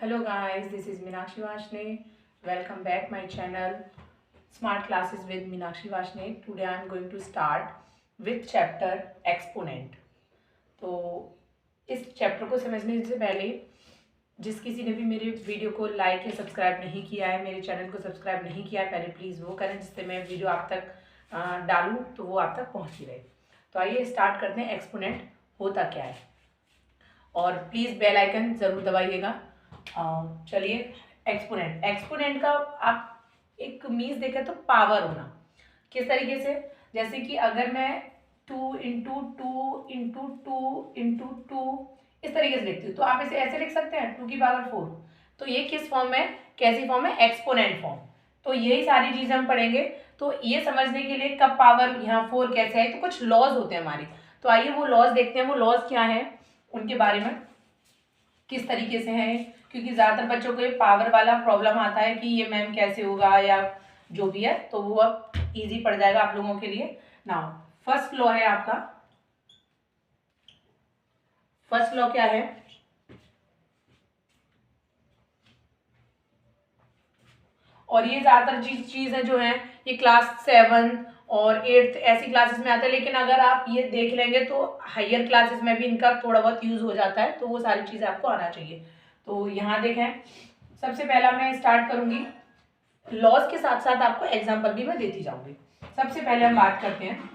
Hello guys, this is Meenakshi Vashne. Welcome back my channel Smart Classes with Meenakshi Vashne. Today I am going to start with chapter Exponent. तो इस chapter को समझने से पहले जिस किसी ने भी मेरे वीडियो को लाइक या सब्सक्राइब नहीं किया है, मेरे चैनल को सब्सक्राइब नहीं किया है, पहले प्लीज़ वो करें जिससे मैं वीडियो आप तक डालूँ तो वो आप तक पहुँची रहे। तो आइए स्टार्ट करते हैं एक्सपोनेंट होता क्या है, और प्लीज़ बेल आइकन ज़रूर दबाइएगा। चलिए एक्सपोनेंट का आप एक मीन्स देखें तो पावर होना। किस तरीके से, जैसे कि अगर मैं 2 into two into two into two इस तरीके से लिखती हूँ तो आप इसे ऐसे लिख सकते हैं 2 की पावर 4। तो ये किस फॉर्म में, कैसी फॉर्म है, एक्सपोनेंट फॉर्म। तो यही सारी चीज़ें हम पढ़ेंगे। तो ये समझने के लिए कब पावर यहाँ 4 कैसे है, तो कुछ लॉज होते हैं हमारे। तो आइए वो लॉज देखते हैं, वो लॉज क्या है, उनके बारे में किस तरीके से है, क्योंकि ज़्यादातर बच्चों को ये पावर वाला प्रॉब्लम आता है कि ये मैम कैसे होगा या जो भी है, तो वो अब इजी पड़ जाएगा आप लोगों के लिए। नाउ फर्स्ट लॉ है आपका, फर्स्ट लॉ क्या है, और ये ज़्यादातर चीज़ें जो हैं ये क्लास 7 और 8 ऐसी क्लासेस में आता है, लेकिन अगर आप ये देख लेंगे तो हायर क्लासेस में भी इनका थोड़ा बहुत यूज़ हो जाता है, तो वो सारी चीज़ें आपको आना चाहिए। तो यहाँ देखें, सबसे पहला मैं स्टार्ट करूँगी लॉज के साथ साथ आपको एग्जाम्पल भी मैं देती जाऊँगी। सबसे पहले हम बात करते हैं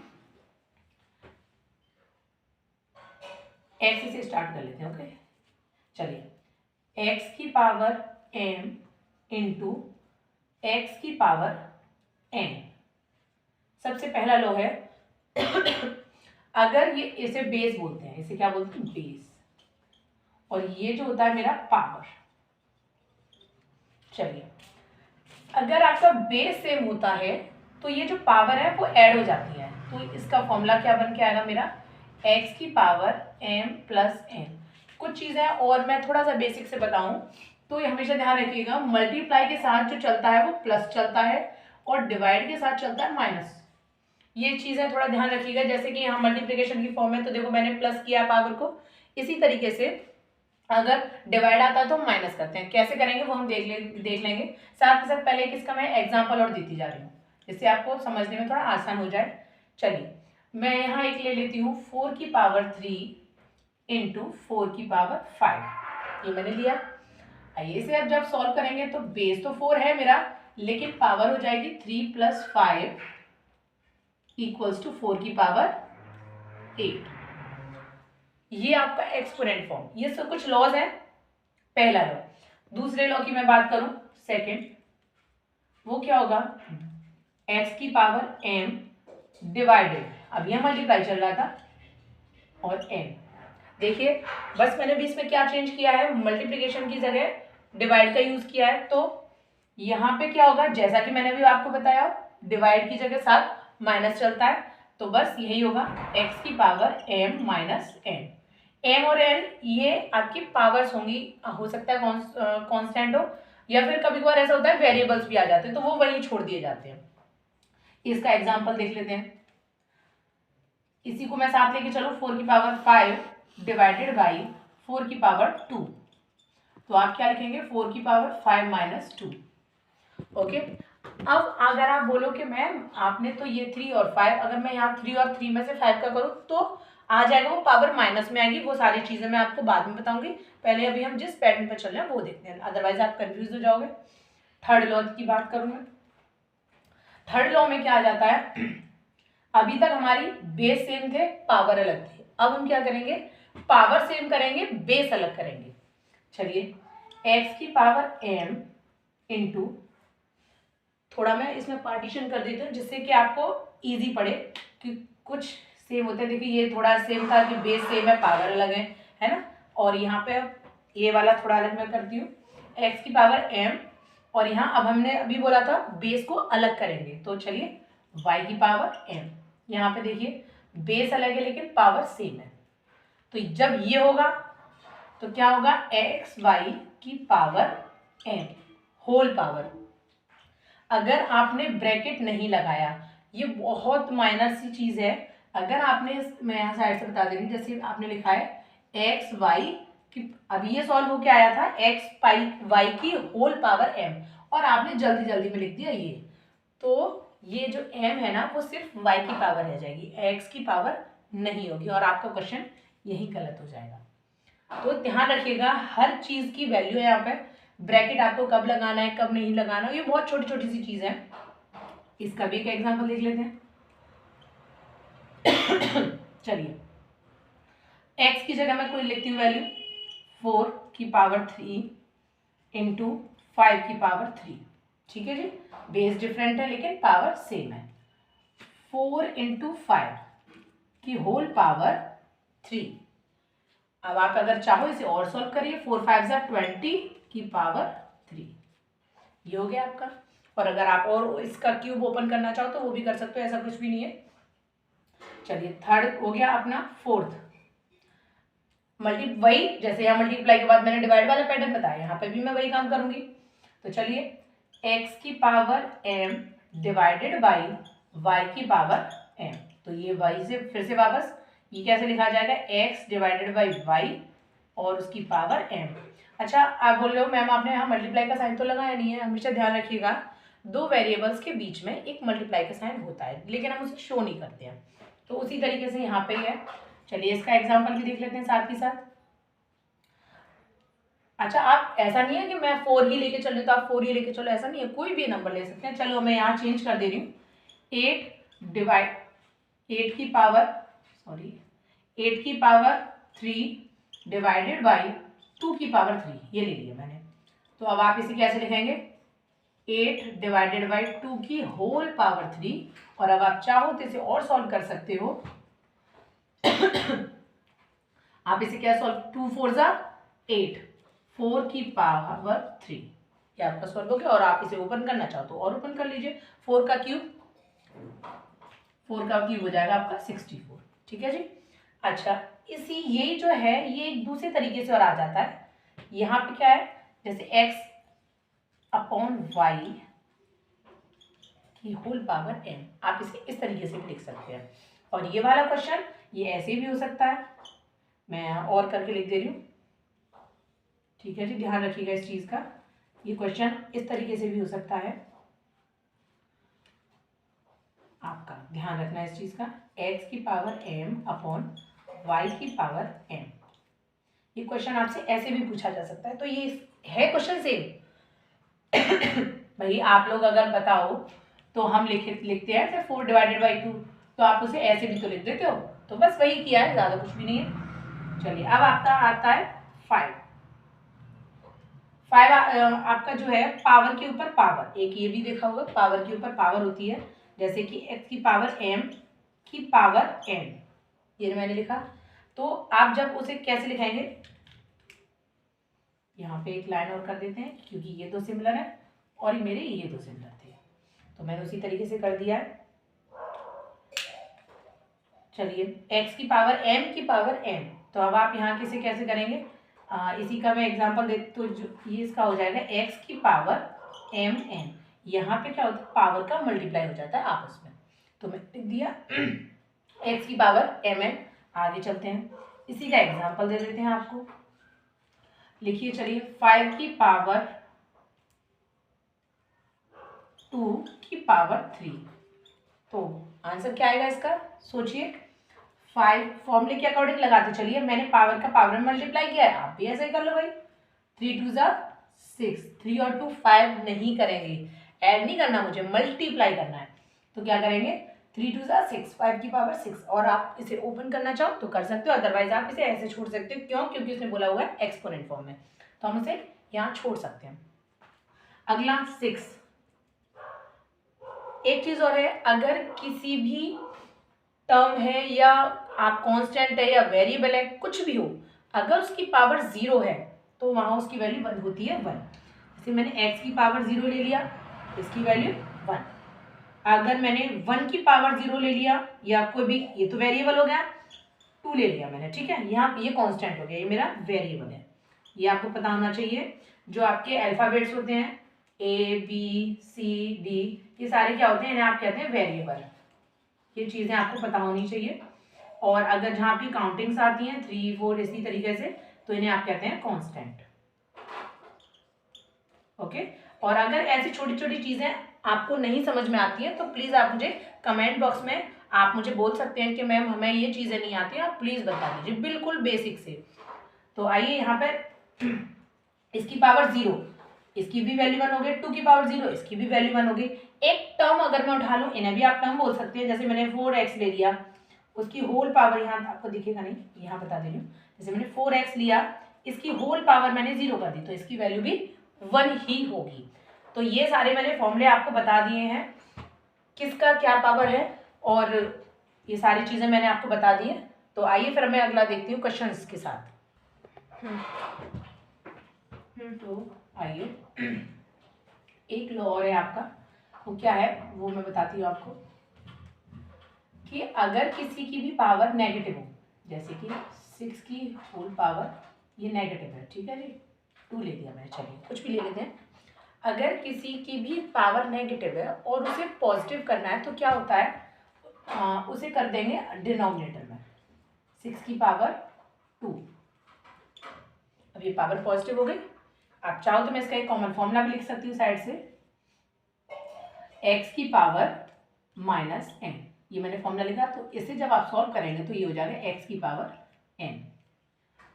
एक्स से स्टार्ट कर लेते हैं। ओके चलिए, एक्स की पावर m इंटू एक्स की पावर n। सबसे पहला लॉ है अगर ये इसे बेस बोलते हैं, इसे क्या बोलते हैं, बेस, और ये जो होता है मेरा पावर। चलिए, अगर आपका बेस सेम होता है तो ये जो पावर है वो ऐड हो जाती है, तो इसका फॉर्मूला क्या बन के आएगा मेरा, x की पावर m प्लस n। कुछ चीज़ें और मैं थोड़ा सा बेसिक से बताऊं तो ये हमेशा ध्यान रखिएगा, मल्टीप्लाई के साथ जो चलता है वो प्लस चलता है और डिवाइड के साथ चलता है माइनस। ये चीज़ें थोड़ा ध्यान रखिएगा। जैसे कि यहाँ मल्टीप्लिकेशन की फॉर्म है तो देखो मैंने प्लस किया पावर को, इसी तरीके से अगर डिवाइड आता है तो हम माइनस करते हैं। कैसे करेंगे वो हम देख लेंगे। साथ ही साथ पहले किसका मैं एग्जाम्पल और देती जा रही हूँ जिससे आपको समझने में थोड़ा आसान हो जाए। चलिए, मैं यहाँ एक ले लेती हूँ 4 की पावर 3 इंटू 4 की पावर 5, ये मैंने लिया। आइए इसे अब जब सॉल्व करेंगे तो बेस तो 4 है मेरा, लेकिन पावर हो जाएगी 3 प्लस 5 इक्वल्स टू 4 की पावर 8। ये आपका एक्सपोनेंट फॉर्म। ये सब कुछ लॉज है, पहला लॉ। दूसरे लॉ की मैं बात करूं, सेकंड, वो क्या होगा, x की पावर m डिवाइडेड, अब यह मल्टीप्लाई चल रहा था, और n। देखिए बस मैंने बीच में क्या चेंज किया है, मल्टीप्लिकेशन की जगह डिवाइड का यूज किया है। तो यहाँ पे क्या होगा, जैसा कि मैंने भी आपको बताया, डिवाइड की जगह साथ माइनस चलता है, तो बस यही होगा x की power m minus n। m और n ये आपकी पावर्स होंगी, हो सकता है कांस्टेंट हो, या फिर कभी कभार ऐसा होता है वेरिएबल्स भी आ जाते हैं तो वो वही छोड़ दिए जाते हैं। इसका एग्जांपल देख लेते हैं, इसी को मैं साथ लेके चलो, 4 की पावर 5 डिवाइडेड बाई 4 की पावर 2, तो आप क्या लिखेंगे, 4 की पावर 5 माइनस 2। ओके, अब अगर आप बोलो कि मैम आपने तो ये 3 और 5, अगर मैं यहाँ 3 और 3 में से 5 का करूँ तो आ जाएगा, वो पावर माइनस में आएगी। वो सारी चीज़ें मैं आपको बाद में बताऊंगी, पहले अभी हम जिस पैटर्न पे चल रहे हैं वो देखते हैं, अदरवाइज आप कंफ्यूज हो जाओगे। थर्ड लॉ की बात करूँ मैं, थर्ड लॉ में क्या आ जाता है, अभी तक हमारी बेस सेम थे, पावर अलग थी, अब हम क्या करेंगे, पावर सेम करेंगे, बेस अलग करेंगे। चलिए, x की पावर m इंटू, थोड़ा मैं इसमें पार्टीशन कर देती हूँ जिससे कि आपको इजी पड़े, कि कुछ सेम होते हैं। देखिए ये थोड़ा सेम था कि बेस सेम है, पावर अलग है ना, और यहाँ पे ये वाला थोड़ा अलग मैं करती हूँ, x की पावर m, और यहाँ अब हमने अभी बोला था बेस को अलग करेंगे, तो चलिए y की पावर m। यहाँ पे देखिए बेस अलग है लेकिन पावर सेम है, तो जब ये होगा तो क्या होगा, एक्स वाई की पावर m होल पावर। अगर आपने ब्रैकेट नहीं लगाया, ये बहुत माइनर सी चीज़ है, अगर आपने, मैं यहाँ साइड से बता दे रही हूँ, जैसे आपने लिखा है एक्स वाई कि अभी ये सॉल्व होके आया था एक्स पाई वाई की होल पावर m, और आपने जल्दी जल्दी में लिख दिया ये, तो ये जो m है ना वो सिर्फ y की पावर रह जाएगी, x की पावर नहीं होगी, और आपका क्वेश्चन यही गलत हो जाएगा। तो ध्यान रखिएगा हर चीज की वैल्यू है यहाँ पे, ब्रैकेट आपको कब लगाना है कब नहीं लगाना, ये बहुत छोटी छोटी सी चीज है। इसका भी एक एग्जाम्पल देख लेते हैं। चलिए x की जगह मैं कोई लिखती हूँ वैल्यू 4 की पावर 3 इंटू 5 की पावर 3, ठीक है जी, बेस डिफरेंट है लेकिन पावर सेम है। 4 इंटू 5 की होल पावर 3। अब आप अगर चाहो इसे और सॉल्व करिए, 4 5 20 की पावर 3, ये हो गया आपका। और अगर आप और इसका क्यूब ओपन करना चाहो तो वो भी कर सकते हो, ऐसा कुछ भी नहीं है। चलिए थर्ड हो गया अपना, फोर्थ वही जैसे यहाँ मल्टीप्लाई के बाद मैंने डिवाइड वाला पैटर्न बताया, यहाँ पे भी मैं वही काम करूंगी। तो चलिए x की power m divided by y की पावर m, तो ये y से फिर से वापस ये कैसे लिखा जाएगा, x डिवाइडेड बाई y और उसकी पावर m। अच्छा आप बोल रहे हो मैम आपने यहाँ मल्टीप्लाई का साइन तो लगाया नहीं है, हमेशा ध्यान रखिएगा दो वेरिएबल्स के बीच में एक मल्टीप्लाई का साइन होता है लेकिन हम उसे शो नहीं करते हैं, तो उसी तरीके से यहाँ पे है। चलिए इसका एग्जाम्पल भी देख लेते हैं साथ ही साथ। अच्छा आप ऐसा नहीं है कि मैं 4 ही लेके चलो तो आप 4 ही लेके चलो, ऐसा नहीं है, कोई भी नंबर ले सकते हैं। चलो मैं यहाँ चेंज कर दे रही हूँ, 8 की पावर 3 डिवाइडेड बाई 2 की पावर 3, ये ले लिया मैंने। तो अब आप इसे कैसे लिखेंगे, 8 डिवाइडेड बाई 2 की होल पावर 3, और अब आप चाहो तो इसे और सॉल्व कर सकते हो। आप इसे क्या सॉल्व, 2 4 जा 8, 4 की पावर 3, ये आपका सॉल्व हो गया। और आप इसे ओपन करना चाहो तो और ओपन कर लीजिए, 4 का क्यूब हो जाएगा आपका 64, ठीक है जी। अच्छा इसी यही जो है ये एक दूसरे तरीके से और आ जाता है, यहाँ पे क्या है जैसे x अपॉन y की होल पावर m, आप इसे इस तरीके से भी लिख सकते हैं। और ये वाला क्वेश्चन ये ऐसे भी हो सकता है, मैं और करके लिख दे रही हूँ, ठीक है जी, ध्यान रखिएगा इस चीज का, ये क्वेश्चन इस तरीके से भी हो सकता है, आपका ध्यान रखना है इस चीज का, x की पावर m अपॉन y की पावर m, ये क्वेश्चन आपसे ऐसे भी पूछा जा सकता है। तो ये है क्वेश्चन सेम। भाई आप लोग अगर बताओ तो हम लिखते हैं जैसे 4 डिवाइडेड बाई 2, तो आप उसे ऐसे भी तो लिख देते हो, तो बस वही किया है, ज्यादा कुछ भी नहीं है। चलिए अब आपका आता है 5 आपका जो है पावर के ऊपर पावर, एक ये भी देखा होगा पावर के ऊपर पावर होती है, जैसे कि x की पावर m की पावर n, ये मैंने लिखा। तो आप जब उसे कैसे लिखाएंगे, यहाँ पे एक लाइन और कर देते हैं क्योंकि ये दो सिमिलर है और मेरे ये दो सिमिलर थे, तो मैंने उसी तरीके से कर दिया है। चलिए x की पावर m की पावर n, तो अब आप यहाँ किसे कैसे करेंगे, इसी का मैं एग्जांपल दे, तो ये इसका हो जाएगा x की पावर m n, यहाँ पे क्या होता है पावर का मल्टीप्लाई हो जाता है आपस में, तो मैं लिख दिया x की पावर m n। आगे चलते हैं, इसी का एग्जांपल दे देते हैं आपको, लिखिए चलिए 5 की पावर 2 की पावर 3, तो आंसर क्या आएगा इसका, सोचिए 5 फॉर्मूले के अकॉर्डिंग लगाते चलिए, मैंने पावर का पावर में मल्टीप्लाई किया है, आप भी ऐसे ही कर लो भाई, 3 2 जा 6, 3 और 2 5 नहीं करेंगे, ऐड नहीं करना मुझे, मल्टीप्लाई करना है, तो क्या करेंगे 3 2 जा 6, 5 की पावर 6, और आप इसे ओपन करना चाहो तो कर सकते हो, अदरवाइज आप इसे ऐसे छोड़ सकते हो, क्यों, क्योंकि उसने बोला हुआ है एक्सपोनेंट फॉर्म में, तो हम इसे यहाँ छोड़ सकते हैं। अगला 6, एक चीज और है, अगर किसी भी टर्म है या आप कांस्टेंट है या वेरिएबल है कुछ भी हो, अगर उसकी पावर 0 है तो वहां उसकी वैल्यू 1 होती है 1, जैसे मैंने x की पावर 0 ले लिया, इसकी वैल्यू 1, अगर मैंने 1 की पावर 0 ले लिया या कोई भी, ये तो वेरिएबल हो गया, 2 ले लिया मैंने, ठीक है, यहाँ ये कांस्टेंट हो गया, ये मेरा वेरिएबल है, ये आपको पता होना चाहिए। जो आपके अल्फाबेट्स होते हैं ABCD, ये सारे क्या होते हैं, इन्हें आप कहते हैं वेरिएबल, ये चीज़ें आपको पता होनी चाहिए। और अगर जहाँ आपकी काउंटिंग्स आती हैं 3 4 इसी तरीके से, तो इन्हें आप कहते हैं कांस्टेंट। ओके, और अगर ऐसी छोटी छोटी चीजें आपको नहीं समझ में आती हैं तो प्लीज आप मुझे कमेंट बॉक्स में आप मुझे बोल सकते हैं कि मैम हमें ये चीजें नहीं आती, आप प्लीज बता दीजिए, बिल्कुल बेसिक से। तो आइए यहाँ पे इसकी पावर 0, इसकी भी वैल्यू 1 हो गई, 2 की पावर 0, इसकी भी वैल्यू 1 हो गई। एक टर्म अगर मैं उठा लूँ, इन्हें भी आप टर्म बोल सकते हैं, जैसे मैंने 4x ले लिया, उसकी होल पावर यहाँ आपको दिखेगा नहीं, यहाँ बता दे रही हूँ, जैसे मैंने 4x लिया, इसकी होल पावर मैंने 0 कर दी, तो इसकी वैल्यू भी 1 ही होगी। तो ये सारे मैंने फॉर्मूले आपको बता दिए हैं, किसका क्या पावर है, और ये सारी चीजें मैंने आपको बता दी हैं। तो आइए फिर मैं अगला देखती हूँ क्वेश्चंस के साथ। तो आइए एक लॉ और है आपका, वो क्या है वो मैं बताती हूँ आपको, कि अगर किसी की भी पावर नेगेटिव हो, जैसे कि 6 की होल पावर ये नेगेटिव है, ठीक है जी, 2 ले दिया मैंने, चलिए कुछ भी ले लेते हैं। अगर किसी की भी पावर नेगेटिव है और उसे पॉजिटिव करना है तो क्या होता है, उसे कर देंगे डिनोमिनेटर में 6 की पावर 2। अब ये पावर पॉजिटिव हो गई, आप चाहो तो मैं इसका एक कॉमन फॉर्मूला भी लिख सकती हूँ साइड से, x की पावर माइनस n, ये मैंने फॉर्मूला लिखा। तो इसे जब आप सॉल्व करेंगे तो ये हो जाएगा x की पावर n।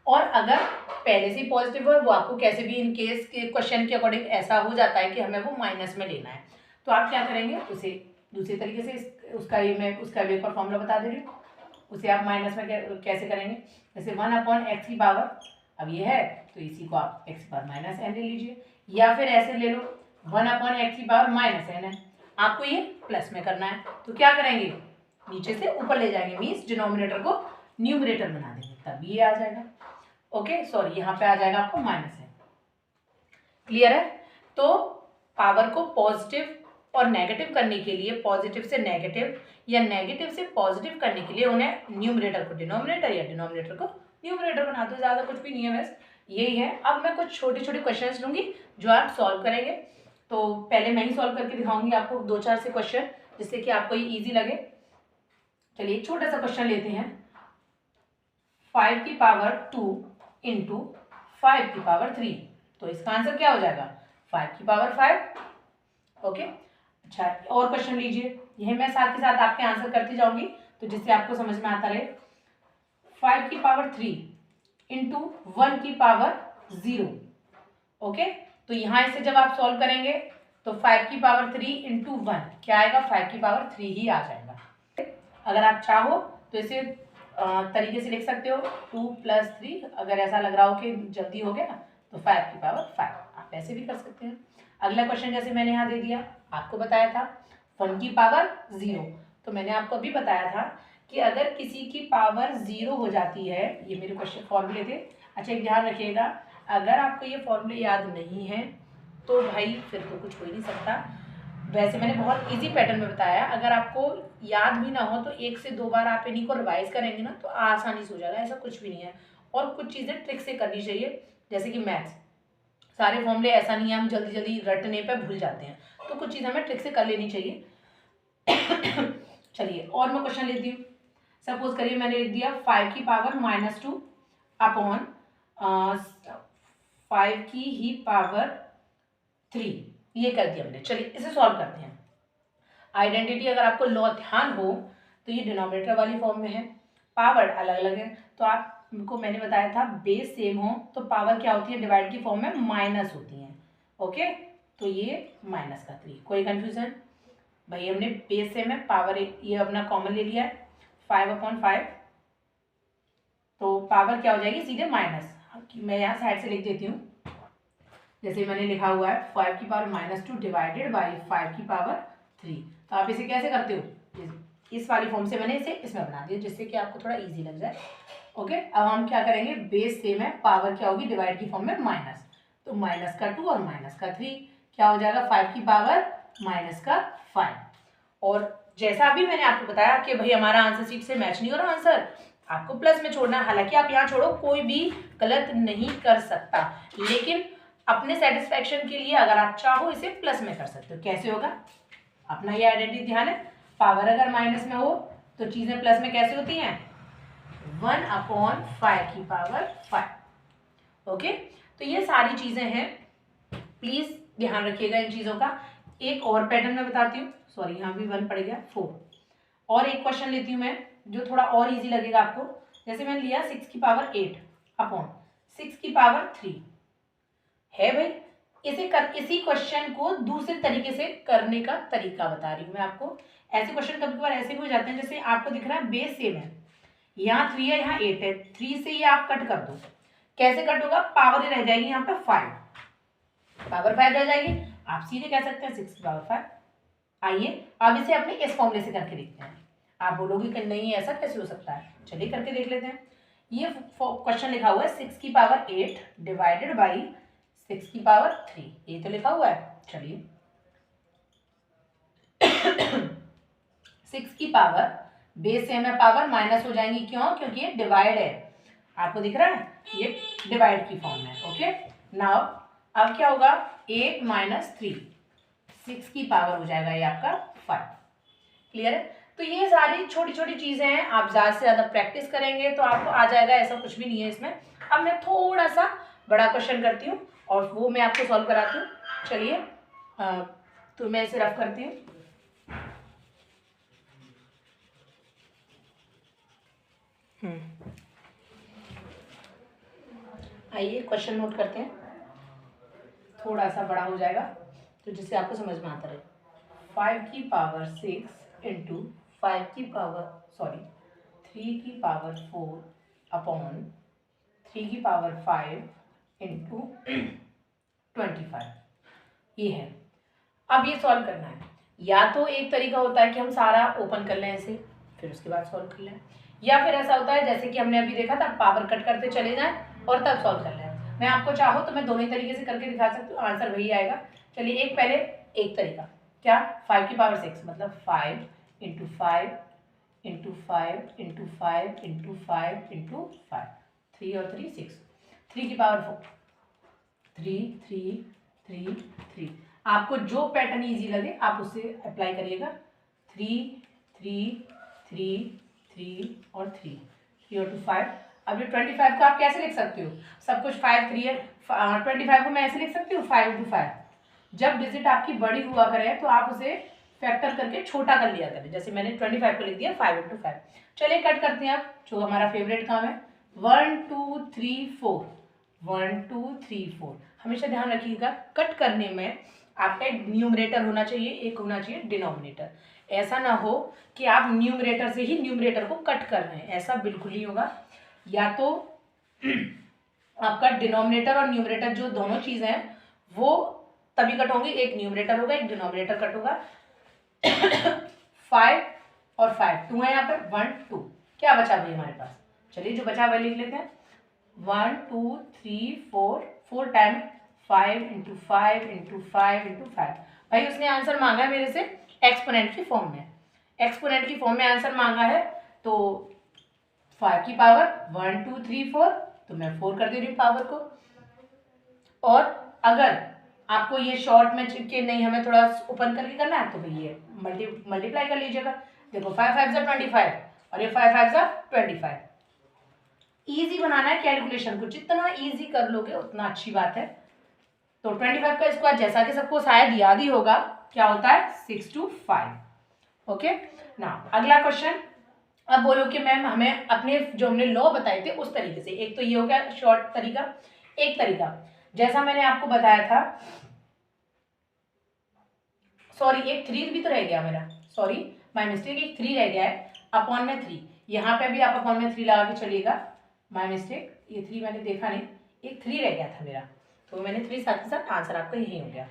और अगर पहले से पॉजिटिव है, वो आपको कैसे भी इन केस के क्वेश्चन के अकॉर्डिंग ऐसा हो जाता है कि हमें वो माइनस में लेना है, तो आप क्या करेंगे, उसे दूसरी तरीके से उसका ये मैं उसका एक और फॉर्मूला बता दे रही हूँ, उसे आप माइनस में कैसे करेंगे, जैसे 1/x की पावर, अब ये है तो इसी को आप x की पावर माइनस n ले लीजिए, या फिर ऐसे ले लो 1/x की पावर माइनस n है, आपको ये प्लस में करना है, तो क्या करेंगे, नीचे से ऊपर ले जाएंगे, मीन्स डिनोमिनेटर को न्यूमरेटर बना देंगे, तब ये आ जाएगा। ओके सॉरी, यहाँ पे आ जाएगा आपको माइनस है, क्लियर है। तो पावर को पॉजिटिव और नेगेटिव करने के लिए, पॉजिटिव से नेगेटिव या नेगेटिव से पॉजिटिव करने के लिए उन्हें न्यूमरेटर को डिनोमिनेटर या डिनोमिनेटर को न्यूमरेटर बना दो, ज़्यादा कुछ भी नहीं है, बस यही है। अब मैं कुछ छोटे छोटे क्वेश्चंस लूँगी जो आप सॉल्व करेंगे, तो पहले मैं ही सॉल्व करके दिखाऊंगी आपको 2-4 से क्वेश्चन, जिससे कि आपको ये ईजी लगे। चलिए एक छोटा सा क्वेश्चन लेते हैं, 5 की पावर 2 इंटू 5 की पावर 3, तो इसका आंसर क्या हो जाएगा, 5 की पावर 5। ओके, अच्छा और क्वेश्चन लीजिए, यह मैं साथ के साथ आपके आंसर करती जाऊंगी, तो जिससे आपको समझ में आता रहे। 5 की पावर 3 इंटू 1 की पावर 0। ओके, तो यहाँ इसे जब आप सॉल्व करेंगे तो 5 की पावर 3 इंटू 1 क्या आएगा, 5 की पावर 3 ही आ जाएगा। अगर आप चाहो तो इसे तरीके से लिख सकते हो 2 + 3, अगर ऐसा लग रहा हो कि जल्दी हो गया तो 5 की पावर 5, आप ऐसे भी कर सकते हैं। अगला क्वेश्चन जैसे मैंने यहाँ दे दिया, आपको बताया था 1 की पावर 0, तो मैंने आपको अभी बताया था कि अगर किसी की पावर 0 हो जाती है, ये मेरे क्वेश्चन फॉर्मूले थे। अच्छा एक ध्यान रखिएगा, अगर आपको ये फॉर्मूले याद नहीं है तो भाई फिर तो कुछ हो ही नहीं सकता। वैसे मैंने बहुत इजी पैटर्न में बताया, अगर आपको याद भी ना हो तो 1 से 2 बार आप इन्हीं को रिवाइज करेंगे ना तो आसानी से हो जाएगा, ऐसा कुछ भी नहीं है। और कुछ चीज़ें ट्रिक से करनी चाहिए, जैसे कि मैथ्स, सारे फॉर्मूले ऐसा नहीं है हम जल्दी जल्दी रटने पे भूल जाते हैं, तो कुछ चीज़ें हमें ट्रिक से कर लेनी चाहिए। चलिए और मैं क्वेश्चन लेती हूँ, सपोज करिए मैंने लिख दिया 5 की पावर -2 अपॉन 5 की ही पावर 3, ये कर दिया मैंने। चलिए इसे सॉल्व करते हैं। आइडेंटिटी अगर आपको लॉ ध्यान हो तो ये डिनोमिनेटर वाली फॉर्म में है, पावर अलग अलग है, तो आपको मैंने बताया था बेस सेम हो तो पावर क्या होती है, डिवाइड की फॉर्म में माइनस होती है। ओके, तो ये -3, कोई कंफ्यूजन, भाई हमने बेस सेम है, पावर ये अपना कॉमन ले लिया है 5/5, तो पावर क्या हो जाएगी, सीधे माइनस। मैं यहाँ साइड से लिख देती हूँ, जैसे मैंने लिखा हुआ है 5 की पावर -2 डिवाइडेड बाई 5 की पावर 3, तो आप इसे कैसे करते हो, इस वाली फॉर्म से मैंने इसे इसमें बना दिया, जिससे कि आपको थोड़ा इजी लग जाए। ओके, अब हम क्या करेंगे, बेस सेम है, पावर क्या होगी, डिवाइड की फॉर्म में माइनस, तो -2 और -3 क्या हो जाएगा, 5 की पावर -5। और जैसा अभी मैंने आपको बताया कि भाई हमारा आंसर शीट से मैच नहीं हो रहा आंसर, आपको प्लस में छोड़ना है, हालांकि आप यहाँ छोड़ो कोई भी गलत नहीं कर सकता, लेकिन अपने सेटिस्फेक्शन के लिए अगर आप चाहो इसे प्लस में कर सकते हो। कैसे होगा, अपना ये आइडेंटिटी ध्यान है, पावर अगर माइनस में हो तो चीजें प्लस में कैसे होती हैं, 1/5 की पावर 5। ओके, तो ये सारी चीज़ें हैं, प्लीज़ ध्यान रखिएगा इन चीज़ों का। एक और पैटर्न मैं बताती हूँ, सॉरी यहाँ भी 1 पड़ गया, 4। और एक क्वेश्चन लेती हूँ मैं जो थोड़ा और इजी लगेगा आपको। जैसे मैंने लिया 6 की पावर 8 अपॉन 6 की पावर 3 है भाई। इसी क्वेश्चन को दूसरे तरीके से करने का तरीका बता रही हूँ मैं आपको। ऐसे क्वेश्चन कभी कभार ऐसे भी हो जाते हैं, जैसे आपको दिख रहा है बेस सेम है, यहाँ 3 है यहाँ 8 है, 3 से ये आप कट कर दो। कैसे कट होगा, पावर रह जाएगी यहाँ पे 5, पावर 5 रह जाएगी, आप सीधे कह सकते हैं 6 की पावर 5। आइए अब इसे अपने इस फॉर्मूले से करके देखते हैं। आप बोलोगे कि नहीं ऐसा कैसे हो सकता है, चलिए करके देख लेते हैं। ये क्वेश्चन लिखा हुआ है 6 की पावर 8 डिवाइडेड बाई 6 की पावर 3, ये तो लिखा हुआ है। चलिए 6 की पावर बेस से हमें पावर माइनस हो जाएंगी, क्यों, क्योंकि ये डिवाइड है, आपको दिख रहा है ये डिवाइड की फॉर्म में। ओके, नाउ अब क्या होगा, 8 माइनस 3, 6 की पावर हो जाएगा ये आपका 5। क्लियर है। तो ये सारी छोटी छोटी चीजें हैं, आप ज़्यादा से ज़्यादा प्रैक्टिस करेंगे तो आपको आ जाएगा, ऐसा कुछ भी नहीं है इसमें। अब मैं थोड़ा सा बड़ा क्वेश्चन करती हूँ और वो मैं आपको सॉल्व कराती हूँ। चलिए तो मैं इसे रफ करती हूँ। आइए क्वेश्चन नोट करते हैं, थोड़ा सा बड़ा हो जाएगा तो जिससे आपको समझ में आता रहे। 5 की पावर 6 इंटू 5 की पावर 3 की पावर 4 अपॉन 3 की पावर 5 इंटू 25, ये है। अब ये सॉल्व करना है, या तो एक तरीका होता है कि हम सारा ओपन कर लें ऐसे, फिर उसके बाद सॉल्व कर लें, या फिर ऐसा होता है जैसे कि हमने अभी देखा था, पावर कट करते चले जाएं और तब सॉल्व कर लें। मैं आपको चाहो तो मैं दोनों ही तरीके से करके दिखा सकती हूँ, आंसर वही आएगा। चलिए एक पहले एक तरीका, क्या, 5 की पावर 6 मतलब 5 into 5 into 5 into 5 into 5 into 5, 3 और 3 6, 3 की पावर 4, 3 3 3 3। आपको जो पैटर्न इजी लगे आप उसे अप्लाई करिएगा। 3 3 3 3 और 3, 3 और 2 5। अब ये 25 को आप कैसे लिख सकते हो, सब कुछ 5 3 है, 25 को मैं ऐसे लिख सकती हूँ 5 इंटू 5। जब डिजिट आपकी बड़ी हुआ करे तो आप उसे फैक्टर करके छोटा कर लिया करें, जैसे मैंने 25 को लिख दिया 5 इंटू 5। चलिए कट करते हैं अब, जो हमारा फेवरेट काम है, 1 2 3 4, 1 2 3 4। हमेशा ध्यान रखिएगा कट करने में आपका एक न्यूमरेटर होना चाहिए, एक होना चाहिए डिनोमिनेटर। ऐसा ना हो कि आप न्यूमरेटर से ही न्यूमरेटर को कट कर रहे हैं, ऐसा बिल्कुल नहीं होगा। या तो आपका डिनोमिनेटर और न्यूमरेटर जो दोनों चीज़ें हैं वो तभी कट होंगी, एक न्यूमरेटर होगा एक डिनोमिनेटर कट होगा। 5 और 5 2 है यहाँ पे, 1 2, क्या बचा भाई हमारे पास, चलिए जो बचा हुआ लिख लेते हैं। 1 2 3 4, 4 टाइम 5 इंटू 5 इंटू 5 इंटू 5। भाई उसने आंसर मांगा है मेरे से एक्सपोनेंट की फॉर्म में, एक्सपोनेंट की फॉर्म में आंसर मांगा है, तो 5 की पावर 1 2 3 4, तो मैं 4 कर दे रही हूँ पावर को। और अगर आपको ये शॉर्ट में चिपके नहीं, हमें थोड़ा ओपन करके करना है, तो भाई ये मल्टीप्लाई कर लीजिएगा। देखो 5 5 जा 25 और ये 5 5 जा 25। इजी बनाना है कैलकुलेशन को, जितना इजी कर लोगे उतना अच्छी बात है। तो 25 का स्क्वायर जैसा कि सबको शायद याद ही होगा क्या होता है, 6 to 5। ओके ना, अगला क्वेश्चन। अब बोलो कि मैम हमें अपने जो हमने लॉ बताए थे उस तरीके से, एक तो ये हो गया शॉर्ट तरीका, एक तरीका जैसा मैंने आपको बताया था, सॉरी एक 3 भी तो रह गया मेरा, सॉरी माय मिस्टेक, एक 3 रह गया है अपॉन में 3, यहाँ पे भी आप अपॉन में 3 लगा के चलिएगा, माय मिस्टेक, ये 3 मैंने देखा नहीं, एक 3 रह गया था मेरा, तो मैंने 3 साथ के साथ आंसर आपका यही हो गया।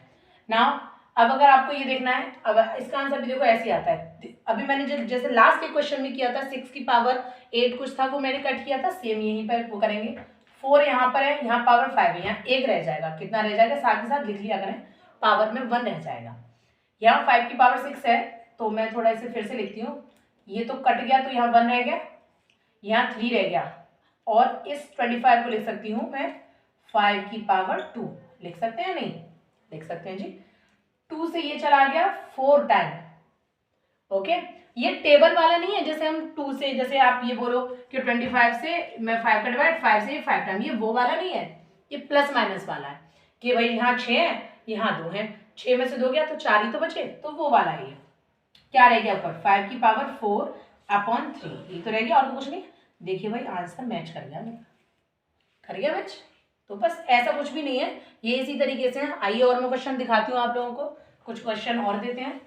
नाउ अब अगर आपको ये देखना है, अब इसका आंसर भी देखो ऐसे ही आता है। अभी मैंने जैसे लास्ट के क्वेश्चन में किया था 6 की पावर 8 कुछ था वो मैंने कट किया था, सेम यहीं पर वो करेंगे। 4 यहाँ पर है, यहाँ पावर 5 है, यहाँ 1 रह जाएगा, कितना रह जाएगा साथ के साथ लिख लिया करें, पावर में 1 रह जाएगा। यहाँ 5 की पावर 6 है, तो मैं थोड़ा इसे फिर से लिखती हूँ, ये तो कट गया तो यहाँ 1 रह गया, यहाँ 3 रह गया, और इस 25 को लिख सकती हूँ मैं 5 की पावर 2, लिख सकते हैं नहीं, लिख सकते हैं जी। 2 से ये चला गया 4 टाइम, ओके। ये टेबल वाला नहीं है, जैसे हम 2 से, जैसे आप ये बोलो कि 25 से मैं 5 का डिवाइड 5 से 5 टाइम, ये वो वाला नहीं है, ये प्लस माइनस वाला है कि भाई यहाँ 6 है, यहाँ 2 है, 6 में से 2 गया तो 4 ही तो बचे, तो वो वाला है ये। क्या रह गया ऊपर 5 की पावर 4/3, ये तो रह गया और तो कुछ नहीं। देखिए भाई आंसर मैच कर गया मेरा, कर गया मैच। तो बस ऐसा कुछ भी नहीं है, ये इसी तरीके से है। आइए और मैं क्वेश्चन दिखाती हूँ आप लोगों को, कुछ क्वेश्चन और देते हैं।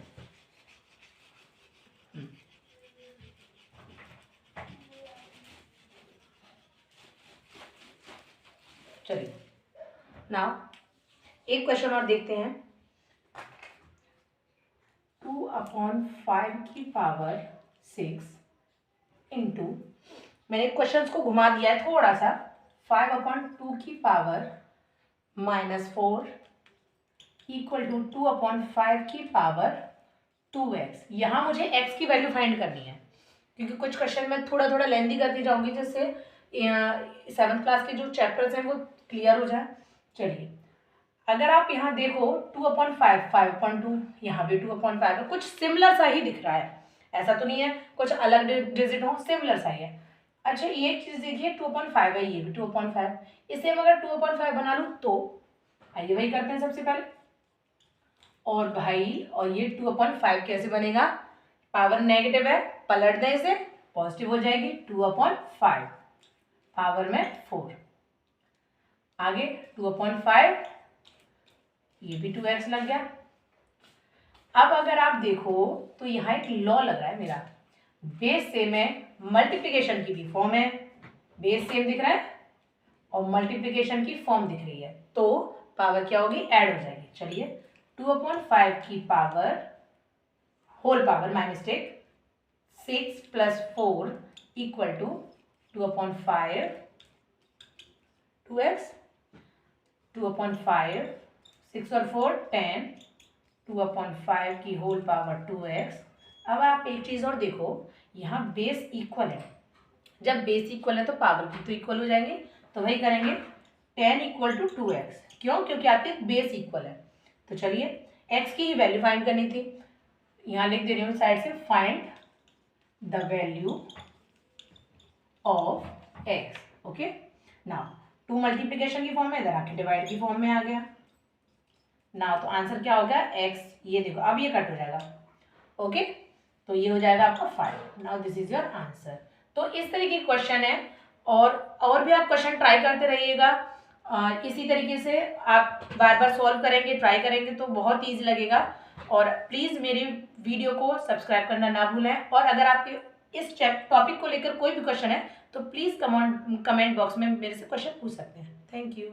चलिए नाउ एक क्वेश्चन और देखते हैं। 2/5 की पावर 6 इंटू, मैंने क्वेश्चंस को घुमा दिया है थोड़ा सा, 5/2 की पावर -4 इक्वल टू 2/5 की पावर 2x। यहाँ मुझे x की वैल्यू फाइंड करनी है, क्योंकि कुछ क्वेश्चन मैं थोड़ा थोड़ा लेंदी करती जाऊंगी जिससे 7th क्लास के जो चैप्टर्स हैं वो क्लियर हो जाए। चलिए अगर आप यहाँ देखो 2/5, 5/2, यहाँ भी 2/5 है, कुछ सिमिलर सा ही दिख रहा है, ऐसा तो नहीं है कुछ अलग डिजिट हो, सिमिलर सा ही है। अच्छा ये चीज़ देखिए 2/5 है, ये भी 2/5, इसे हम अगर 2/5 बना लूँ तो आइए वही करते हैं सबसे पहले। और भाई और ये 2/5 कैसे बनेगा, पावर नेगेटिव है, पलट दें इसे, पॉजिटिव हो जाएगी, 2/5 पावर में 4, आगे 2/5, ये भी 2x लग गया। अब अगर आप देखो तो यहाँ एक लॉ लग रहा है मेरा, बेस सेम है, मल्टीप्लिकेशन की भी फॉर्म है, बेस सेम दिख रहा है और मल्टीप्लिकेशन की फॉर्म दिख रही है, तो पावर क्या होगी, ऐड हो जाएगी। चलिए 2/5 की power whole power, my mistake, 6 + 4 equal to 2/5 2x, 2/5 6 और 4 10, 2/5 की होल पावर 2x। अब आप एक चीज़ और देखो, यहाँ बेस इक्वल है, जब बेस इक्वल है तो पावर भी तो इक्वल हो जाएंगे, तो वही करेंगे 10 = 2x, क्यों, क्योंकि आपके बेस इक्वल है। तो चलिए x की ही वैल्यू फाइंड करनी थी, यहाँ लिख दे रही हूँ साइड से, find the value of x। Okay now 2 multiplication की फॉर्म में, इधर आके डिवाइड की फॉर्म में आ गया ना, तो आंसर क्या होगा x, ये देखो अब ये कट हो जाएगा। ओके तो ये हो जाएगा आपका 5। Now this is your answer. तो इस तरीके के क्वेश्चन है, और भी आप क्वेश्चन ट्राई करते रहिएगा, इसी तरीके से आप बार बार सॉल्व करेंगे, ट्राई करेंगे तो बहुत ईजी लगेगा। और प्लीज़ मेरे वीडियो को सब्सक्राइब करना ना भूलें, और अगर आपके इस टॉपिक को लेकर कोई भी क्वेश्चन है तो प्लीज़ कमेंट बॉक्स में मेरे से क्वेश्चन पूछ सकते हैं। Thank you.